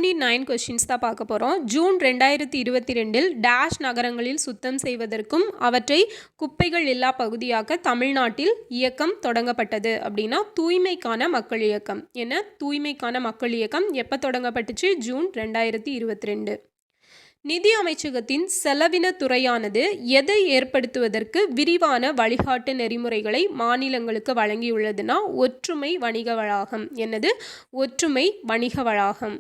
Unit 9 questions தான் பார்க்க போகிறோம். ஜூன் 2022 டேஷ் நகரங்களில் சுத்தம் செய்வதற்கும் அவற்றை குப்பைகள் இல்லா பகுதியாக்க தமிழ்நாட்டில் இயக்கம் தொடங்கப்பட்டது அப்படின்னா தூய்மைக்கான மக்கள் இயக்கம். என்ன தூய்மைக்கான மக்கள் இயக்கம் எப்போ தொடங்கப்பட்டுச்சு? ஜூன் 2022. நிதி அமைச்சகத்தின் செலவின துறையானது எதை ஏற்படுத்துவதற்கு விரிவான வழிகாட்டு நெறிமுறைகளை மாநிலங்களுக்கு வழங்கியுள்ளதுன்னா ஒற்றுமை வணிக வளாகம். என்னது? ஒற்றுமை வணிக வளாகம்.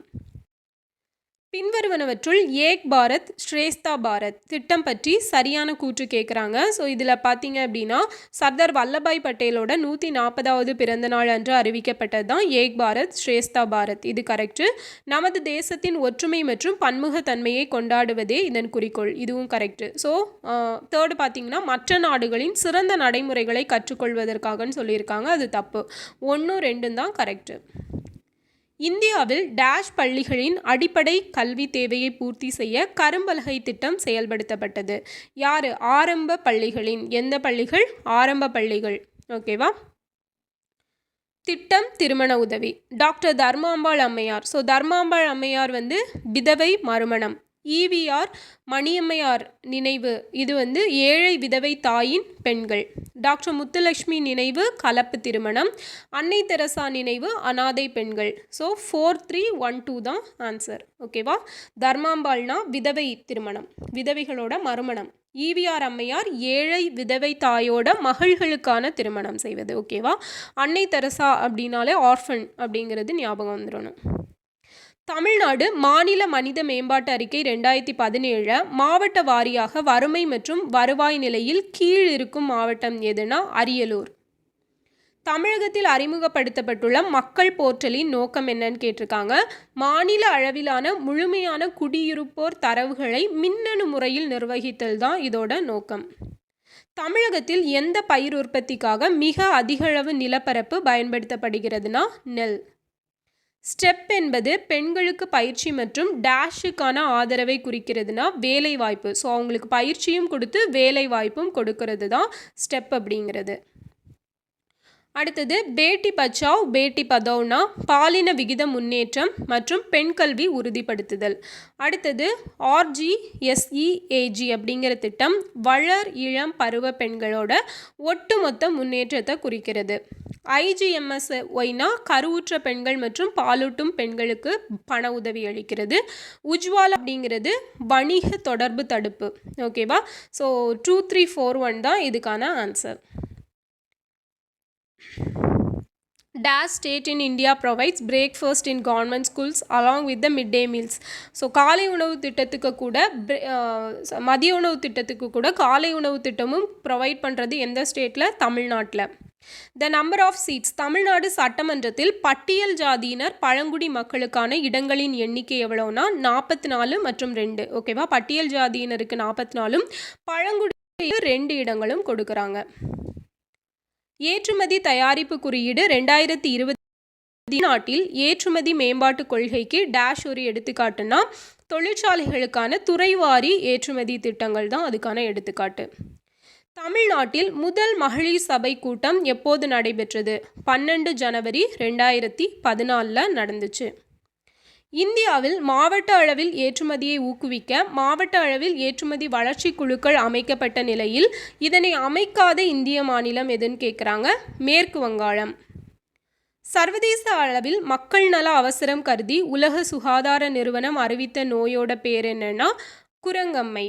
பின்வருவனவற்றுள் ஏக் பாரத் ஸ்ரேஷ்டா பாரத் திட்டம் பற்றி சரியான கூற்று கேட்குறாங்க. ஸோ இதில் பார்த்தீங்க அப்படின்னா சர்தார் வல்லபாய் பட்டேலோட 140வது பிறந்த நாள் அன்று அறிவிக்கப்பட்டது தான் ஏக் பாரத் ஸ்ரேஷ்டா பாரத். இது கரெக்டு. நமது தேசத்தின் ஒற்றுமை மற்றும் பன்முகத்தன்மையை கொண்டாடுவதே இதன் குறிக்கோள். இதுவும் கரெக்டு. ஸோ தேர்டு பார்த்தீங்கன்னா மற்ற நாடுகளின் சிறந்த நடைமுறைகளை கற்றுக்கொள்வதற்காகன்னு சொல்லியிருக்காங்க. அது தப்பு. 1, 2 தான் கரெக்டு. இந்தியாவில் டேஷ் பள்ளிகளின் அடிப்படை கல்வி தேவையை பூர்த்தி செய்ய கரும்பலகை திட்டம் செயல்படுத்தப்பட்டது. யார்? ஆரம்ப பள்ளிகளின். எந்த பள்ளிகள்? ஆரம்ப பள்ளிகள். ஓகேவா? திட்டம் திருமண உதவி. டாக்டர் தர்மாம்பாள் அம்மையார். ஸோ தர்மாம்பாள் அம்மையார் விதவை மறுமணம். ஈவிஆர் மணியம்மையார் நினைவு. இது ஏழை விதவை தாயின் பெண்கள். டாக்டர் முத்துலட்சுமி நினைவு கலப்பு திருமணம். அன்னை தெரசா நினைவு அனாதை பெண்கள். ஸோ 4, 3, 1, 2 தான் ஆன்சர். ஓகேவா? தர்மாம்பாள்னா விதவை திருமணம், விதவைகளோட மறுமணம். ஈவிஆர் அம்மையார் ஏழை விதவை தாயோட மகள்களுக்கான திருமணம் செய்வது. ஓகேவா? அன்னை தெரசா அப்படின்னாலே ஆர்ஃபன் அப்படிங்கிறது ஞாபகம் வந்துடணும். தமிழ்நாடு மாநில மனித மேம்பாட்டு அறிக்கை 2017 மாவட்ட வாரியாக வறுமை மற்றும் வருவாய் நிலையில் கீழ் இருக்கும் மாவட்டம் எதுனா அரியலூர். தமிழகத்தில் அறிமுகப்படுத்தப்பட்டுள்ள மக்கள் போர்ட்டலின் நோக்கம் என்னன்னு கேட்டிருக்காங்க. மாநில அளவிலான முழுமையான குடியிருப்போர் தரவுகளை மின்னணு முறையில் நிர்வகித்தல் தான் இதோட நோக்கம். தமிழகத்தில் எந்த பயிர் உற்பத்திக்காக மிக அதிகளவு நிலப்பரப்பு பயன்படுத்தப்படுகிறதுனா நெல். ஸ்டெப் என்பது பெண்களுக்கு பயிற்சி மற்றும் டேஷுக்கான ஆதரவை குறிக்கிறதுனா வேலை வாய்ப்பு. ஸோ அவங்களுக்கு பயிற்சியும் கொடுத்து வேலை வாய்ப்பும் கொடுக்கறது தான் ஸ்டெப் அப்படிங்கிறது. அடுத்தது பேட்டி பச்சாவ் பேட்டி பதாவ்னா பாலின விகித முன்னேற்றம் மற்றும் பெண் கல்வி உறுதிப்படுத்துதல். அடுத்தது RGSEAG அப்படிங்கிற திட்டம் வளர் இளம் பருவ பெண்களோட ஒட்டுமொத்த முன்னேற்றத்தை குறிக்கிறது. IGMSYனா கருவுற்ற பெண்கள் மற்றும் பாலூட்டும் பெண்களுக்கு பண உதவி அளிக்கிறது. உஜ்வாலா அப்படிங்கிறது வணிக தொடர்பு தடுப்பு. ஓகேவா? ஸோ 2, 3, 4, 1 தான் இதுக்கான answer. Dash state in India provides breakfast in government schools along with the midday meals. So காலை உணவு திட்டத்துக்கு கூட மதிய உணவு திட்டத்துக்கு கூட காலை உணவு திட்டமும் ப்ரொவைட் பண்ணுறது எந்த ஸ்டேட்டில்? தமிழ்நாட்டில். The number of seats. தமிழ்நாடு சட்டமன்றத்தில் பட்டியல் ஜாதியினர் பழங்குடி மக்களுக்கான இடங்களின் எண்ணிக்கை எவ்வளோனா 44 மற்றும் 2. ஓகேவா? பட்டியல் ஜாதியினருக்கு 44ம் பழங்குடிக்கு 2 இடங்களும் கொடுக்குறாங்க. ஏற்றுமதி தயாரிப்பு குறியீடு 2020 நாட்டில் ஏற்றுமதி மேம்பாட்டு கொள்கைக்கு டேஷ் ஒரு எடுத்துக்காட்டுனா தொழிற்சாலைகளுக்கான துறைவாரி ஏற்றுமதி திட்டங்கள் தான் அதுக்கான எடுத்துக்காட்டு. தமிழ்நாட்டில் முதல் மகளிர் சபை கூட்டம் எப்போது நடைபெற்றது? 12 ஜனவரி 2014 நடந்துச்சு. இந்தியாவில் மாவட்ட அளவில் ஏற்றுமதியை ஊக்குவிக்க மாவட்ட அளவில் ஏற்றுமதி வளர்ச்சி குழுக்கள் அமைக்கப்பட்ட நிலையில் இதனை அமைக்காத இந்திய மாநிலம் எதுன்னு கேட்குறாங்க. மேற்கு வங்காளம். சர்வதேச அளவில் மக்கள் நல அவசரம் கருதி உலக சுகாதார நிறுவனம் அறிவித்த நோயோட பேர் என்னன்னா குரங்கம்மை.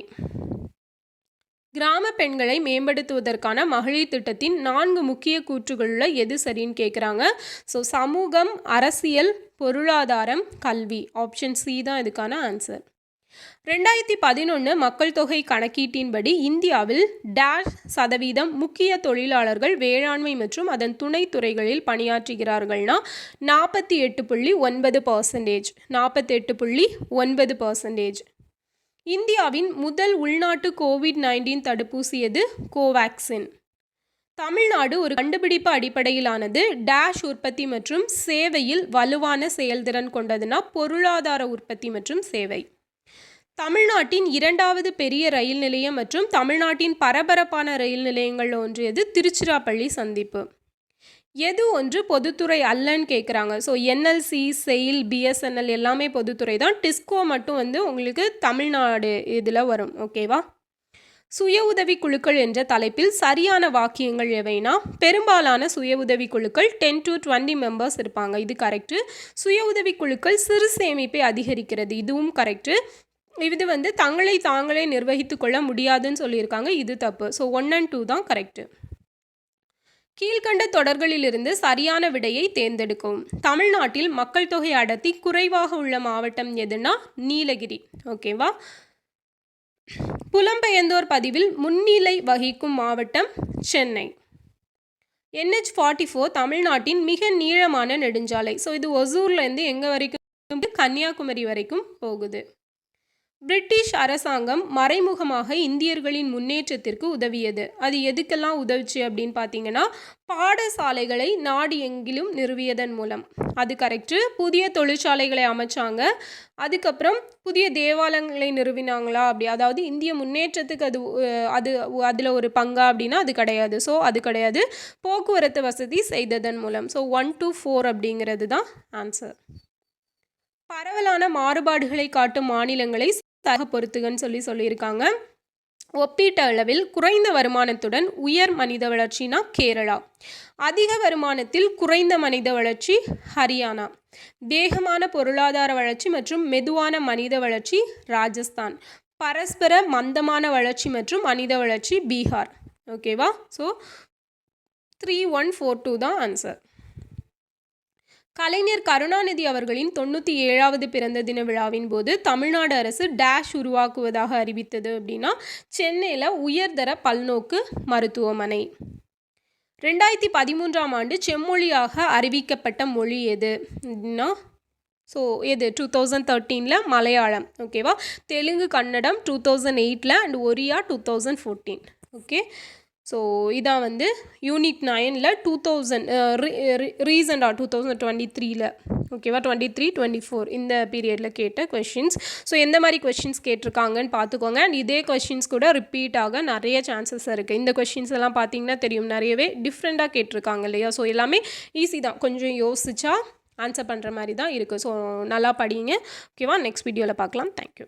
கிராம பெண்களை மேம்படுத்துவதற்கான மகளிர் திட்டத்தின் 4 முக்கிய கூற்றுகளில் எது சரின்னு கேட்குறாங்க. ஸோ சமூகம், அரசியல், பொருளாதாரம், கல்வி. ஆப்ஷன் சி தான் இதுக்கான ஆன்சர். 2011 மக்கள் தொகை கணக்கீட்டின்படி இந்தியாவில் %% முக்கிய தொழிலாளர்கள் வேளாண்மை மற்றும் அதன் துணை துறைகளில் பணியாற்றுகிறார்கள்னா 48.9%. 48.9%. இந்தியாவின் முதல் உள்நாட்டு கோவிட்-19 தடுப்பூசி எது? கோவேக்சின். தமிழ்நாடு ஒரு கண்டுபிடிப்பு அடிப்படையிலானது டேஷ் உற்பத்தி மற்றும் சேவையில் வலுவான செயல்திறன் கொண்டதுனா பொருளாதார உற்பத்தி மற்றும் சேவை. தமிழ்நாட்டின் 2வது பெரிய ரயில் நிலையம் மற்றும் தமிழ்நாட்டின் பரபரப்பான ரயில் நிலையங்கள் ஒன்றியது திருச்சிராப்பள்ளி சந்திப்பு. எது ஒன்று பொதுத்துறை அல்லன்னு கேட்குறாங்க. ஸோ என்எல்சி, செயில், பிஎஸ்என்எல் எல்லாமே பொதுத்துறை தான். டிஸ்கோ மட்டும் வந்து உங்களுக்கு தமிழ்நாடு இதில் வரும். ஓகேவா? சுய உதவி குழுக்கள் என்ற தலைப்பில் சரியான வாக்கியங்கள் எவைனா, பெரும்பாலான சுய உதவி குழுக்கள் 10 to 20 மெம்பர்ஸ் இருப்பாங்க. இது கரெக்டு. சுய உதவி குழுக்கள் சிறு சேமிப்பை அதிகரிக்கிறது. இதுவும் கரெக்டு. இது வந்து தங்களை தாங்களே நிர்வகித்து கொள்ள முடியாதுன்னு சொல்லியிருக்காங்க. இது தப்பு. ஸோ 1 and 2 தான் கரெக்டு. கீழ்கண்ட தொடர்களிலிருந்து சரியான விடையை தேர்ந்தெடுக்கவும். தமிழ்நாட்டில் மக்கள் தொகை அடர்த்தி குறைவாக உள்ள மாவட்டம் எதுனா நீலகிரி. ஓகேவா? புலம்பெயர்ந்தோர் பதிவில் முன்னிலை வகிக்கும் மாவட்டம் சென்னை. NH44 தமிழ்நாட்டின் மிக நீளமான நெடுஞ்சாலை. ஸோ இது ஒசூர்லேருந்து எங்கே வரைக்கும்? கன்னியாகுமரி வரைக்கும் போகுது. பிரிட்டிஷ் அரசாங்கம் மறைமுகமாக இந்தியர்களின் முன்னேற்றத்திற்கு உதவியது. அது எதுக்கெல்லாம் உதவுச்சு அப்படின்னு பார்த்தீங்கன்னா, பாடசாலைகளை நாடு எங்கிலும் நிறுவியதன் மூலம். அது கரெக்டு. புதிய தொழிற்சாலைகளை அமைச்சாங்க. அதுக்கப்புறம் புதிய தேவாலயங்களை நிறுவினாங்களா அப்படி, அதாவது இந்திய முன்னேற்றத்துக்கு அதில் ஒரு பங்கா அப்படின்னா அது கிடையாது. ஸோ அது கிடையாது. போக்குவரத்து வசதி செய்ததன் மூலம். ஸோ 1 to 4 அப்படிங்கிறது தான் ஆன்சர். பரவலான மாறுபாடுகளை காட்டும் மாநிலங்களை பொறுத்துகன்னு சொல்லியிருக்காங்க. ஒப்பீட்டு அளவில் குறைந்த வருமானத்துடன் உயர் மனித வளர்ச்சினா கேரளா. அதிக வருமானத்தில் குறைந்த மனித வளர்ச்சி ஹரியானா. வேகமான பொருளாதார வளர்ச்சி மற்றும் மெதுவான மனித வளர்ச்சி ராஜஸ்தான். பரஸ்பர மந்தமான வளர்ச்சி மற்றும் மனித வளர்ச்சி பீகார். ஓகேவா? ஸோ 3142 தான் ஆன்சர். கலைஞர் கருணாநிதி அவர்களின் 97வது பிறந்த தின விழாவின் போது தமிழ்நாடு அரசு டேஷ் உருவாக்குவதாக அறிவித்தது அப்படின்னா, சென்னையில் உயர்தர பல்நோக்கு மருத்துவமனை. 2013ஆம் ஆண்டு செம்மொழியாக அறிவிக்கப்பட்ட மொழி எது அப்படின்னா, ஸோ எது 2013 மலையாளம். ஓகேவா? Telugu Kannada 2008 and Oriya 2014. Okay. So இதான் வந்து யூனிட் 9 2000 ரீசெண்டாக 2023 ஓகேவா? 23-24 இந்த பீரியடில் கேட்ட கொஷின்ஸ். ஸோ எந்த மாதிரி கொஷின்ஸ் கேட்டிருக்காங்கன்னு பார்த்துக்கோங்க. அண்ட் இதே கொஷின்ஸ் கூட ரிப்பீட் ஆக நிறைய சான்சஸ் இருக்குது. இந்த கொஷின்ஸ் எல்லாம் பார்த்தீங்கன்னா தெரியும், நிறையவே டிஃப்ரெண்ட்டாக கேட்டிருக்காங்க இல்லையா? ஸோ எல்லாமே ஈஸி தான், கொஞ்சம் யோசிச்சா ஆன்சர் பண்ணுற மாதிரி தான் இருக்குது. ஸோ நல்லா படிங்க. ஓகேவா? நெக்ஸ்ட் வீடியோவில் பார்க்கலாம். தேங்க்யூ.